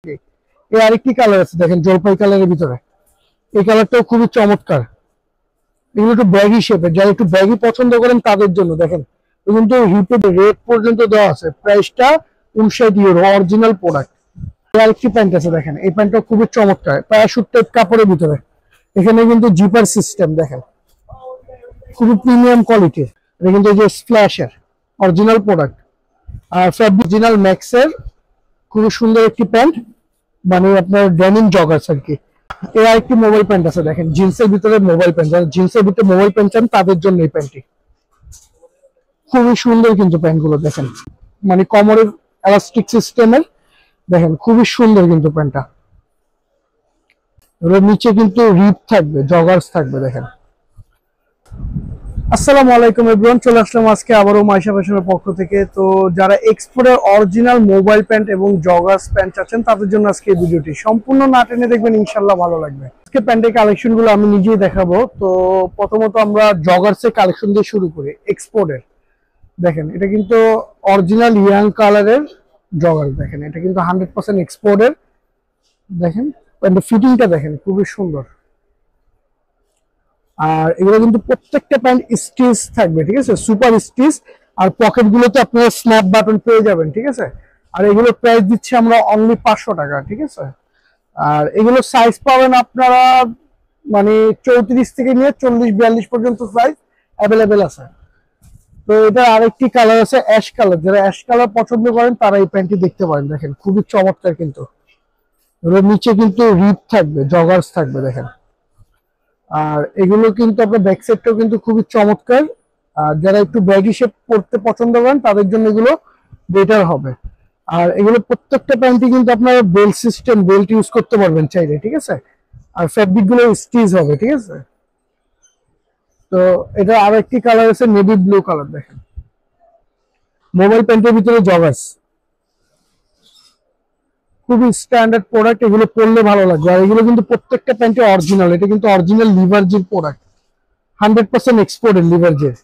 এই আরেকটি কালার আছে দেখেন জলপাই কালারের ভিতরে। এই কালারটাও খুবই চমৎকার। এগুলো একটু ব্যাগি শেপের, যারা একটু ব্যাগি পছন্দ করেন তাদের জন্য দেখেন। কিন্তু হিপে রেট পর্যন্ত দেওয়া আছে, প্রাইসটা 59 ইউরো, অরিজিনাল প্রোডাক্ট। আরেকটি প্যান্ট আছে দেখেন, এই প্যান্টটা খুবই চমৎকার, প্যারাশুট টাইপ কাপড়ের ভিতরে। এখানে কিন্তু জিপার সিস্টেম দেখেন, খুবই প্রিমিয়াম কোয়ালিটির। এটা কিন্তু যে স্প্ল্যাশের অরিজিনাল প্রোডাক্ট, আর ফ্যাব্রিক অরিজিনাল ম্যাক্সের। খুবই সুন্দর একটি প্যান্ট, মানে আপনার ডেনিম জগার্স আর কি। এর আরেকটি মোবাইল প্যান্ট আছে দেখেন, জিন্সের ভিতরে মোবাইল প্যান্ট, যারা জিন্সের ভিতরে মোবাইল প্যান্ট চান তাদের জন্য এই প্যান্টটি। খুবই সুন্দর কিন্তু প্যান্ট গুলো দেখেন, মানে কোমরের এলাস্টিক সিস্টেমের। দেখেন খুবই সুন্দর কিন্তু প্যান্টটা। এর নিচে কিন্তু রিপ থাকবে, জগার্স থাকবে দেখেন। আসসালামু আলাইকুম এভরিওয়ান, চলে আসলাম আজকে আবারও মাইশা ফ্যাশনের পক্ষ থেকে। তো যারা এক্সপোর্টের অরিজিনাল মোবাইল প্যান্ট এবং জগার্স প্যান্ট চাচ্ছেন তাদের জন্য আজকে এই ভিডিওটি সম্পূর্ণ না টেনে দেখবেন, ইনশাল্লাহ ভালো লাগবে। আজকে প্যান্টের কালেকশন গুলো আমি নিজেই দেখাবো। তো প্রথমত আমরা জগার্সের কালেকশন দিয়ে শুরু করি। এক্সপোর্টের দেখেন, এটা কিন্তু অরিজিনাল ইয়াং কালারের জগার্স। দেখেন এটা কিন্তু 100% এক্সপোর্টের। দেখেন প্যান্টের ফিটিংটা দেখেন, খুবই সুন্দর। আর এগুলো কিন্তু প্রত্যেকটা প্যান্ট স্টিচ থাকবে, ঠিক আছে, সুপার স্টিচ। আর পকেট গুলোতে আপনারা স্ন্যাপ বাটন পেয়ে যাবেন, ঠিক আছে। আর এগুলো প্রাইস দিচ্ছি আমরা অনলি 500 টাকা, ঠিক আছে। আর এগুলো সাইজ পাবেন আপনারা মানে 34 থেকে নিয়ে 40-42 পর্যন্ত সাইজ অ্যাভেলেবেল আছে। তো এটা আরেকটি কালার আছে অ্যাশ কালার, যারা অ্যাশ কালার পছন্দ করেন তারা এই প্যান্টটি দেখতে পারেন। দেখেন খুবই চমৎকার কিন্তু। এগুলোর নিচে কিন্তু রিপ থাকবে, জগার্স থাকবে দেখেন। আর এগুলো কিন্তু আপনার ব্যাক সাইডটাও কিন্তু খুবই চমৎকার। আর যারা একটু ব্যাগি শেপ পড়তে পছন্দ করেন তাদের জন্য এগুলো বেটার হবে। আর এগুলো প্রত্যেকটা প্যান্টই কিন্তু আপনার বেল্ট সিস্টেম, বেল্ট ইউজ করতে পারবেন চাইলে, ঠিক আছে। আর ফ্যাব্রিক গুলো স্টিচ হবে, ঠিক আছে। তো এটা আরো একটি কালার আছে নেভি ব্লু কালার। দেখেন মোবাইল প্যান্টের ভিতরে জগার্স, খুবই স্ট্যান্ডার্ড প্রোডাক্ট। এগুলো পরলে ভালো লাগবে। আর এগুলো কিন্তু প্রত্যেকটা প্যান্টে অরিজিনাল, এটা কিন্তু অরিজিনাল লিভারজির প্রোডাক্ট, 100% এক্সপোর্টেড লিভারজির।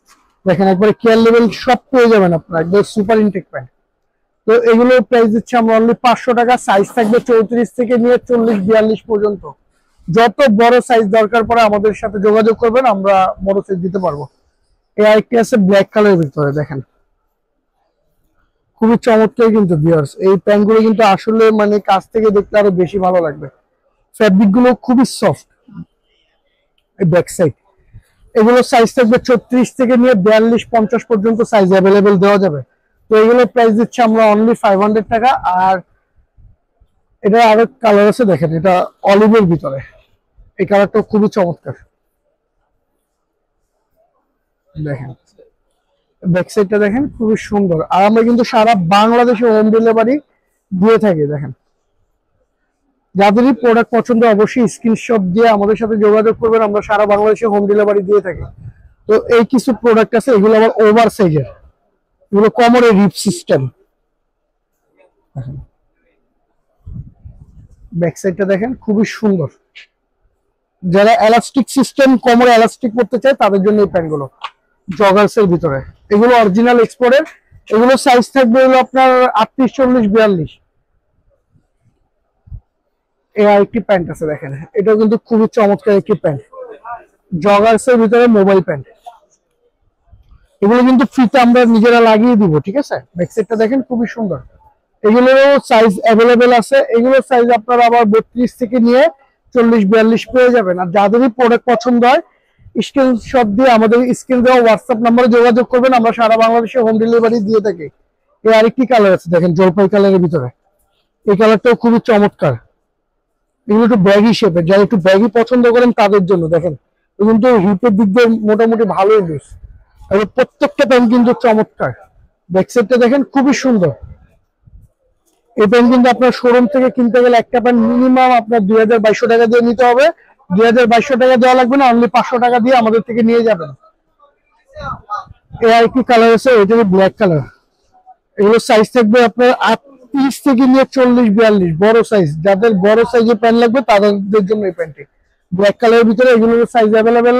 দেখেন একবারে কেয়ার লেভেল সব পেয়ে যাবেন আপনারা, একদম সুপার ইনটেক প্যান্ট। তো এগুলোর প্রাইস দিচ্ছি আমরা অনলি 500 টাকা। সাইজ থাকবে 34 থেকে নিয়ে 40-42 পর্যন্ত। যত বড় সাইজ দরকার পড়ে আমাদের সাথে যোগাযোগ করবেন, আমরা বড় সাইজ দিতে পারবো। এই আরেকটি আছে ব্ল্যাক কালারের ভিতরে। দেখেন খুবই চমৎকার কিন্তু ভিউয়ার্স, এই প্যান্টগুলো কিন্তু আসলে মানে কাছ থেকে দেখলে আরো বেশি ভালো লাগবে। ফ্যাব্রিক গুলো খুবই সফট। এই ব্যাক সাইড এগুলো সাইজ থাকবে 34 থেকে নিয়ে 42-50 পর্যন্ত সাইজ অ্যাভেলেবেল দেওয়া যাবে। তো এগুলো প্রাইস দিচ্ছি আমরা অনলি 500 টাকা। আর এটা আরো কালার আছে দেখেন, এটা অলিভের ভিতরে। এই কালারটা খুবই চমৎকার। দেখেন ব্যাক সাইডটা দেখেন খুবই সুন্দর। আর আমরা কিন্তু সারা বাংলাদেশে হোম ডেলিভারি দিয়ে থাকি। দেখেন যাদেরই প্রোডাক্ট পছন্দ অবশ্যই স্ক্রিনশট দিয়ে আমাদের সাথে যোগাযোগ করবেন, আমরা সারা বাংলাদেশে হোম ডেলিভারি দিয়ে থাকি। তো এই কিছু প্রোডাক্ট আছে, এগুলো আবার ওভার সাইজের, এগুলো কোমরে রিপ সিস্টেম। ব্যাক সাইডটা দেখেন খুবই সুন্দর। যারা এলাস্টিক সিস্টেম কোমরে এলাস্টিক করতে চায় তাদের জন্য এই প্যান্টগুলো জগার্স এর ভিতরে। এগুলো অরিজিনাল এক্সপোর্টের। এগুলো সাইজ থাকবে হলো আপনার 38, 40, 42। এই আরেকটি প্যান্ট আছে দেখেন, এটাও কিন্তু খুবই চমৎকার একটি প্যান্ট, জগার্স এর ভিতরে মোবাইল প্যান্ট। এগুলো কিন্তু ফ্রিতে আমরা নিজেরা লাগিয়ে দিব, ঠিক আছে। ব্যাক সাইডটা দেখেন খুবই সুন্দর। এগুলোরও সাইজ অ্যাভেলেবেল আছে। এগুলোর সাইজ আপনারা আবার 32 থেকে নিয়ে 40-42 পেয়ে যাবেন। আর যাদেরই প্রোডাক্ট পছন্দ হয় স্ক্রিনশট দিয়ে আমাদের স্ক্রিন দেওয়া হোয়াটসঅ্যাপ নাম্বারে যোগাযোগ করবেন, আমরা সারা বাংলাদেশে হোম ডেলিভারি দিয়ে থাকি। এই আরেকটি কালার আছে দেখেন জলপাই কালারের ভিতরে। এই কালারটাও খুবই চমৎকার। এগুলো একটু ব্যাগি শেপের, যারা একটু ব্যাগি পছন্দ করেন তাদের জন্য। দেখেন কিন্তু হিপের দিক দিয়ে মোটামুটি ভালোই লুজ। আর প্রত্যেকটা প্যান্ট কিন্তু চমৎকার। ব্যাক সাইডটা দেখেন খুবই সুন্দর। এই প্যান্ট কিন্তু আপনার শোরুম থেকে কিনতে গেলে একটা প্যান্ট মিনিমাম আপনার 2200 টাকা দিয়ে নিতে হবে। 2200 টাকা দেওয়া লাগবে না, অনলি 500 টাকা দিয়ে আমাদের থেকে নিয়ে যাবেন। এই আরেকটি কালার আছে, এটা ব্ল্যাক কালার। এগুলো সাইজ থাকবে আপনার 38 থেকে নিয়ে 40-42 বড় সাইজ। যাদের বড় সাইজের প্যান্ট লাগবে তাদের জন্য এই প্যান্টটি ব্ল্যাক কালারের ভিতরে। এগুলোর সাইজ অ্যাভেলেবেল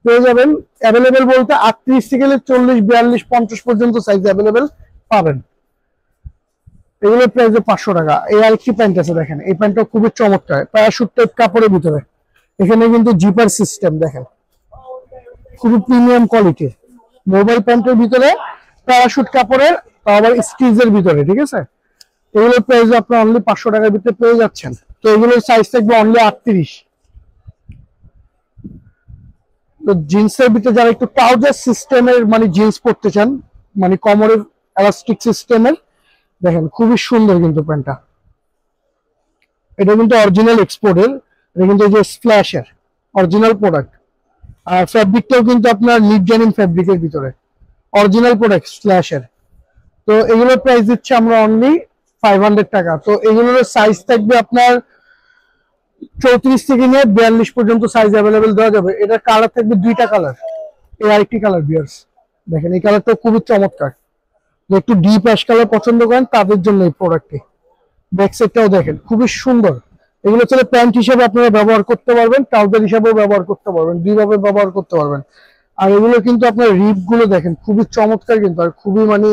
পেয়ে যাবেন। অ্যাভেলেবেল বলতে 38 থেকে 40-42-50 পর্যন্ত সাইজ অ্যাভেলেবেল পাবেন। এগুলোর প্রাইস 500 টাকা। এই আরেকটি প্যান্ট আছে দেখেন, এই প্যান্টটা খুবই চমৎকার, প্যারাশুট টাইপ কাপড়ের ভিতরে। এখানে কিন্তু জিপার সিস্টেম দেখেন, খুবই প্রিমিয়াম কোয়ালিটির মোবাইল প্যান্টের ভিতরে প্যারাশুট কাপড়ের, আবার স্টিচের ভিতরে, ঠিক আছে। এগুলোর প্রাইস আপনার অনলি 500 টাকার ভিতরে পেয়ে যাচ্ছেন। তো এগুলোর সাইজ থাকবে অনলি 38। তো জিন্সের ভিতরে যারা একটু ট্রাউজার সিস্টেমের মানে জিন্স পরতে চান, মানে কোমরের এলাস্টিক সিস্টেমের, দেখেন খুবই সুন্দর কিন্তু প্যান্টটা। এটা কিন্তু অরিজিনাল এক্সপোর্টের, এটা কিন্তু যে স্প্ল্যাশের অরিজিনাল প্রোডাক্ট। আর ফ্যাব্রিকটাও কিন্তু আপনার লিড ডেনিম ফ্যাব্রিকের ভিতরে, অরিজিনাল প্রোডাক্ট স্প্ল্যাশের। তো এগুলোর প্রাইস দিচ্ছে আমরা অনলি 500 টাকা। তো এগুলোর সাইজ থাকবে আপনার 34 থেকে নিয়ে 42 পর্যন্ত সাইজ অ্যাভেলেবেল দেওয়া যাবে। এটা কালার থাকবে দুইটা কালার, এই আরেকটি কালার বিয়ার্স দেখেন, এই কালারটা খুবই চমৎকার। একটু ডিপ অ্যাশ কালার পছন্দ করেন তাদের জন্য এই প্রোডাক্টটি। ব্যাক সাইডটাও দেখেন খুবই সুন্দর। এগুলো চলে প্যান্ট হিসেবে আপনারা ব্যবহার করতে পারবেন, ট্রাউজার হিসেবেও ব্যবহার করতে পারবেন, দুইভাবে ব্যবহার করতে পারবেন। আর এগুলো কিন্তু আপনার রিপ গুলো দেখেন খুবই চমৎকার কিন্তু, আর খুবই মানে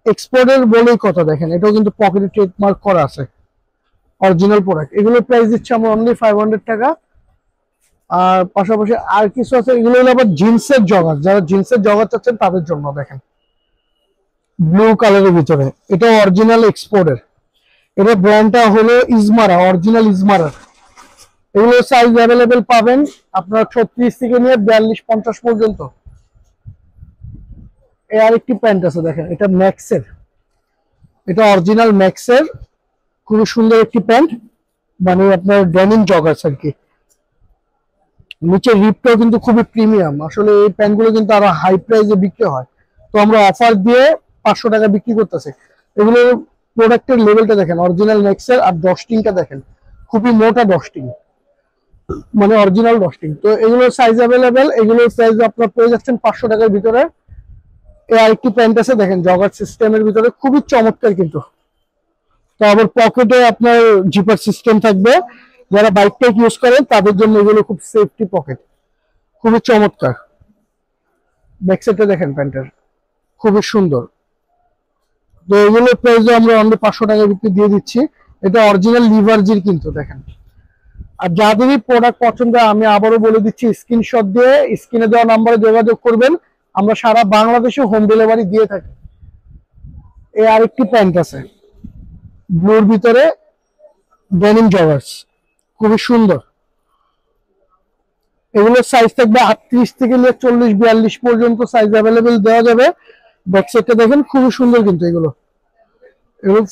এক্সপোর্টের বলেই কথা। দেখেন এটাও কিন্তু পকেটে ট্রেডমার্ক করা আছে, অরিজিনাল প্রোডাক্ট। এগুলোর প্রাইস দিচ্ছে আমরা অনলি 500 টাকা। আর পাশাপাশি আর কিছু আছে, এগুলো হলো আবার জিন্সের জগার, যারা জিন্সের জগার চাচ্ছেন তাদের জন্য। দেখেন ব্লু কালারের ভিতরে, এটা অরিজিনাল এক্সপোর্টের, এটা ব্র্যান্ডটা হলো ইজমারা, অরিজিনাল ইজমারা। এগুলো সাইজ অ্যাভেলেবেল পাবেন আপনার 36 থেকে নিয়ে 42-50 পর্যন্ত। এই আরেকটি প্যান্ট আছে দেখেন, এটা ম্যাক্সের, এটা অরিজিনাল ম্যাক্সের, খুবই সুন্দর একটি প্যান্ট, মানে আপনার ডেনিম জগার্স আর কি। নিচের রিপটাও কিন্তু খুবই প্রিমিয়াম। আসলে এই প্যান্টগুলো কিন্তু আরো হাই প্রাইসে বিক্রি হয়, তো আমরা অফার দিয়ে 500 টাকা বিক্রি করতেছি। এগুলো প্রোডাক্টের লেভেলটা দেখেন, অরিজিনাল ম্যাক্সের। আর ডস্টিংটা দেখেন, খুবই মোটা ডস্টিং, মানে অরিজিনাল ডস্টিং। তো এগুলোর সাইজ অ্যাভেলেবেল, এগুলোর প্রাইস আপনার পেয়ে যাচ্ছেন 500 টাকার ভিতরে। এই আরেকটি প্যান্ট আছে দেখেন জগার সিস্টেমের ভিতরে, খুবই চমৎকার কিন্তু। তো আবার পকেটে আপনার জিপার সিস্টেম থাকবে, যারা বাইক টাইক ইউজ করেন তাদের জন্য এগুলো খুব সেফটি পকেট, খুবই চমৎকার। ব্যাক সাইডটা দেখেন প্যান্টের, খুবই সুন্দর। তো এগুলোর প্রাইস আমরা অনলি 500 টাকা বিক্রি দিয়ে দিচ্ছি। এটা অরিজিনাল লিভারজির কিন্তু দেখেন। আর যাদেরই প্রোডাক্ট পছন্দ, আমি আবারও বলে দিচ্ছি, স্ক্রিনশট দিয়ে স্ক্রিনে দেওয়া নাম্বারে যোগাযোগ করবেন, আমরা সারা বাংলাদেশে হোম ডেলিভারি দিয়ে থাকি। এই আরেকটি প্যান্ট আছে ব্লুর ভিতরে, ডেনিম জগার্স, খুবই সুন্দর। এগুলোর সাইজ থাকবে 38 থেকে নিয়ে 40-42 পর্যন্ত সাইজ অ্যাভেলেবেল দেওয়া যাবে। ব্যাক সাইডটা দেখেন খুবই সুন্দর কিন্তু এগুলো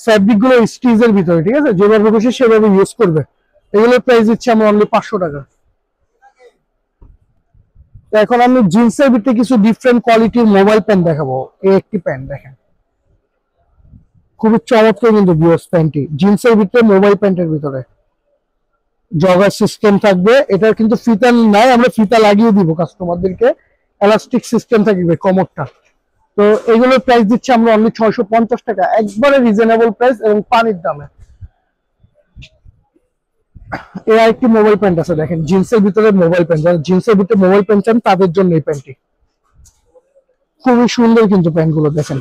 ফ্যাব্রিক গুলো স্টিচের ভিতরে, ঠিক আছে, যেভাবে খুশি সেভাবে ইউজ করবে। এগুলোর প্রাইস দিচ্ছি আমরা অনলি 500 টাকা। তো এখন আমি জিন্সের ভিতরে কিছু ডিফারেন্ট কোয়ালিটির মোবাইল প্যান্ট দেখাবো। এই একটি প্যান্ট দেখেন, খুবই চমৎকার কিন্তু ভিউয়ার্স প্যান্টটি, জিন্সের ভিতরে মোবাইল প্যান্টের ভিতরে জগার সিস্টেম থাকবে। এটা কিন্তু ফিতা নাই, আমরা ফিতা লাগিয়ে দিব কাস্টমারদেরকে, এলাস্টিক সিস্টেম থাকবে কোমরটা। তো এগুলোর প্রাইস দিচ্ছি আমরা অনলি 650 টাকা, একবারে রিজনেবল প্রাইস এবং পানির দামে। এর আরেকটি মোবাইল প্যান্ট আছে দেখেন, জিন্সের ভিতরে মোবাইল প্যান্ট, যারা জিন্সের ভিতরে মোবাইল প্যান্ট চান তাদের জন্য এই প্যান্টটি, খুবই সুন্দর কিন্তু প্যান্ট গুলো দেখেন।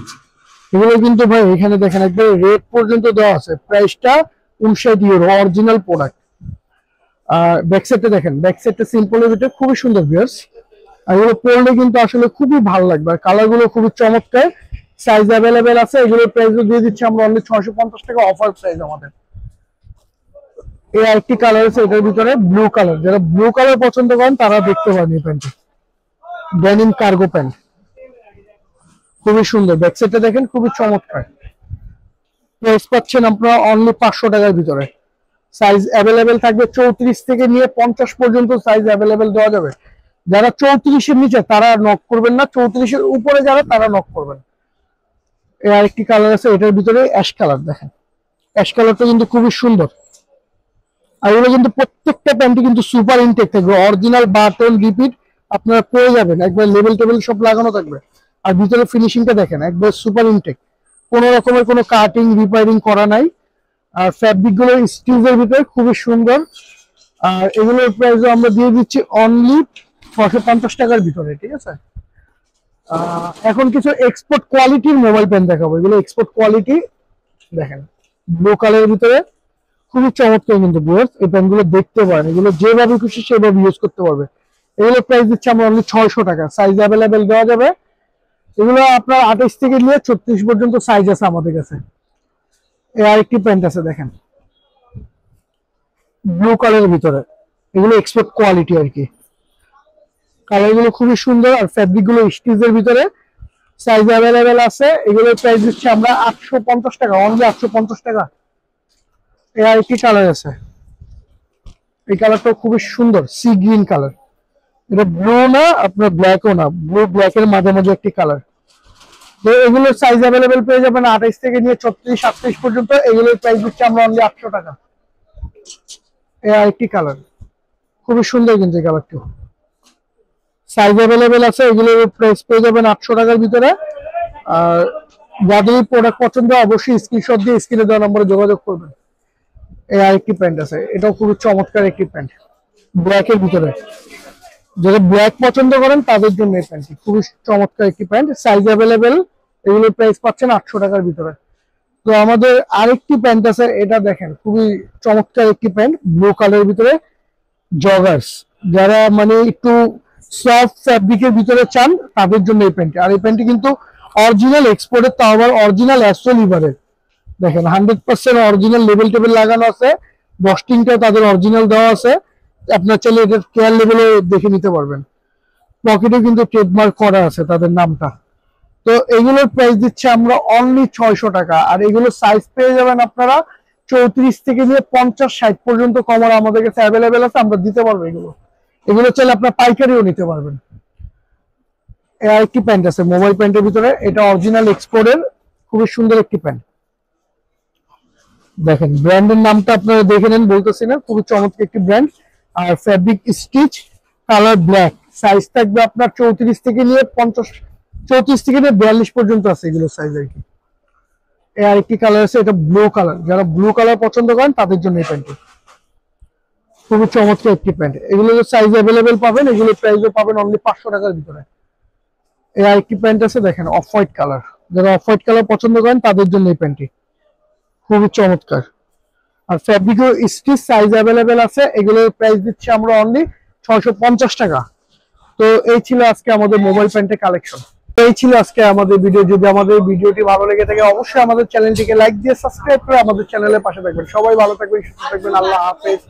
এগুলো কিন্তু ভাই এখানে দেখেন একবার রেট পর্যন্ত দেওয়া আছে, প্রাইসটা 59 ইউরো, অরিজিনাল প্রোডাক্ট। আর ব্যাক সাইডটা দেখেন, ব্যাক সাইডটা সিম্পলের ভিতরে খুবই সুন্দর ভিউয়ার্স। আর এগুলো পরলে কিন্তু আসলে খুবই ভালো লাগবে, আর কালার গুলো খুবই চমৎকার, সাইজ অ্যাভেলেবেল আছে। এগুলোর প্রাইস দিয়ে দিচ্ছি আমরা অনলি 650 টাকা, অফার প্রাইস আমাদের। এই আরেকটি কালার আছে এটার ভিতরে ব্লু কালার, যারা ব্লু কালার পছন্দ করেন তারা দেখতে পারেন এই প্যান্টটি, ডেনিম কার্গো প্যান্ট, খুবই সুন্দর। ব্যাক সাইডটা দেখেন খুবই চমৎকার। প্রাইস পাচ্ছেন আপনারা অনলি 500 টাকার ভিতরে। সাইজ অ্যাভেলেবেল থাকবে 34 থেকে নিয়ে 50 পর্যন্ত সাইজ অ্যাভেলেবেল দেওয়া যাবে। যারা 34 এর নিচে তারা নক করবেন না, 34 এর উপরে যারা তারা নক করবেন। এই আরেকটি কালার আছে এটার ভিতরে অ্যাশ কালার, দেখেন অ্যাশ কালারটা কিন্তু খুবই সুন্দর। আর এগুলো কিন্তু প্রত্যেকটা প্যান্টই কিন্তু সুপার ইনটেক থাকবে, অরিজিনাল বাটন রিপিট আপনারা পেয়ে যাবেন, একবার লেবেল টেবিল সব লাগানো থাকবে। আর ভিতরে ফিনিশিংটা দেখেন একবার সুপার ইনটেক, কোনো রকমের কোনো কাটিং রিপেয়ারিং করা নাই। আর ফ্যাব্রিক গুলো স্টিচের ভিতরে খুবই সুন্দর। আর এগুলোর প্রাইস আমরা দিয়ে দিচ্ছি অনলি 650 টাকার ভিতরে, ঠিক আছে। এখন কিছু এক্সপোর্ট কোয়ালিটির মোবাইল প্যান্ট দেখাবো, এগুলো এক্সপোর্ট কোয়ালিটি দেখেন, ব্লু কালারের ভিতরে খুবই চমৎকার কিন্তু ভিউয়ার্স, এই প্যান্টগুলো দেখতে পারেন, এগুলো যেভাবে খুশি সেভাবে ইউজ করতে পারবে। এগুলো প্রাইস দিচ্ছে আমরা অনলি 600 টাকা, সাইজ অ্যাভেলেবেল দেওয়া যাবে। এগুলো আপনার 28 থেকে নিয়ে 34 পর্যন্ত সাইজ আছে আমাদের কাছে। এই আরেকটি প্যান্ট আছে দেখেন ব্লু কালারের ভিতরে, এগুলো এক্সপোর্ট কোয়ালিটি আর কি, কালার গুলো খুবই সুন্দর আর ফ্যাব্রিক গুলো স্টিচের ভিতরে, সাইজ অ্যাভেলেবেল আছে। এগুলোর প্রাইস দিচ্ছি আমরা 850 টাকা, অনলি 850 টাকা। এই আরেকটি কালার আছে, এই কালারটা খুবই সুন্দর, সি গ্রিন কালার, এটা ব্লু না আপনার ব্ল্যাকও না, ব্লু ব্ল্যাকের মাঝামাঝি একটি কালার। তো এগুলোর সাইজ অ্যাভেলেবেল পেয়ে যাবেন 28 থেকে নিয়ে 36 37 পর্যন্ত। এগুলোর প্রাইস দিচ্ছি আমরা অনলি 800 টাকা। এই আরেকটি কালার খুবই সুন্দর কিন্তু এই কালারটি, সাইজ অ্যাভেলেবেল আছে। এগুলোর প্রাইস পেয়ে যাবেন 800 টাকার ভিতরে। আর যাদের প্রোডাক্ট পছন্দ অবশ্যই স্ক্রিনশট দিয়ে স্ক্রিনে দেওয়া নম্বরে যোগাযোগ করবেন। এই আরেকটি প্যান্ট আছে, এটাও খুবই চমৎকার একটি প্যান্ট ব্ল্যাকের ভিতরে, যারা ব্ল্যাক পছন্দ করেন তাদের জন্য এই প্যান্টটি খুবই চমৎকার একটি প্যান্ট, সাইজ অ্যাভেলেবেল। এগুলোর প্রাইস পাচ্ছেন 800 টাকার ভিতরে। তো আমাদের আরেকটি প্যান্ট আছে, এটা দেখেন খুবই চমৎকার একটি প্যান্ট ব্লু কালারের ভিতরে, জগার্স, যারা মানে একটু সফট ফ্যাব্রিকের ভিতরে চান তাদের জন্য এই প্যান্টটি। আর এই প্যান্টটি কিন্তু অরিজিনাল এক্সপোর্টের, তাও আবার অরিজিনাল অ্যাসো লিভারের, দেখেন 100% অরিজিনাল লেবেল টেবিল লাগানো আছে, বস্টিংটাও তাদের অরিজিনাল দেওয়া আছে। আপনার চাইলে এটার কেয়ার লেভেলে দেখে নিতে পারবেন, পকেটেও কিন্তু ট্রেডমার্ক করা আছে তাদের নামটা। তো এগুলোর প্রাইস দিচ্ছে আমরা অনলি 600 টাকা। আর এগুলোর সাইজ পেয়ে যাবেন আপনারা 34 থেকে নিয়ে 50-60 পর্যন্ত কমার আমাদের কাছে অ্যাভেলেবেল আছে, আমরা দিতে পারবো। এগুলো এগুলো চাইলে আপনার পাইকারিও নিতে পারবেন। আরেকটি প্যান্ট আছে মোবাইল প্যান্টের ভিতরে, এটা অরিজিনাল এক্সপোর্টের, খুবই সুন্দর একটি প্যান্ট, দেখেন ব্র্যান্ডের নামটা আপনারা দেখে নেন, বলতেছি না, খুবই চমৎকার একটি ব্র্যান্ড। আর fabric stitch, colour black, size থাকবে আপনার 34 থেকে নিয়ে 42 পর্যন্ত আছে এগুলো সাইজ আর কি। এই আরেকটি কালার আছে, এটা ব্লু কালার, যারা ব্লু কালার পছন্দ করেন তাদের জন্য এই প্যান্টটি খুবই চমৎকার একটি প্যান্ট। এগুলো সাইজ অ্যাভেলেবেল পাবেন, এগুলোর প্রাইসও পাবেন অনলি 500 টাকার ভিতরে। এই আরেকটি প্যান্ট আছে দেখেন অফ হোয়াইট কালার, যারা অফ হোয়াইট কালার পছন্দ করেন তাদের জন্য এই প্যান্টটি খুবই চমৎকার। আর ফ্যাব্রিকও স্টিচ, সাইজ অ্যাভেলেবেল আছে। এগুলোর প্রাইস দিচ্ছি আমরা অনলি 650 টাকা। তো এই ছিল আজকে আমাদের মোবাইল প্যান্টের কালেকশন। এই ছিল আজকে আমাদের ভিডিও। যদি আমাদের ভিডিওটি ভালো লেগে থাকে অবশ্যই আমাদের চ্যানেলটিকে লাইক দিয়ে সাবস্ক্রাইব করে আমাদের চ্যানেলের পাশে থাকবেন। সবাই ভালো থাকবেন, সুস্থ থাকবেন, আল্লাহ হাফেজ।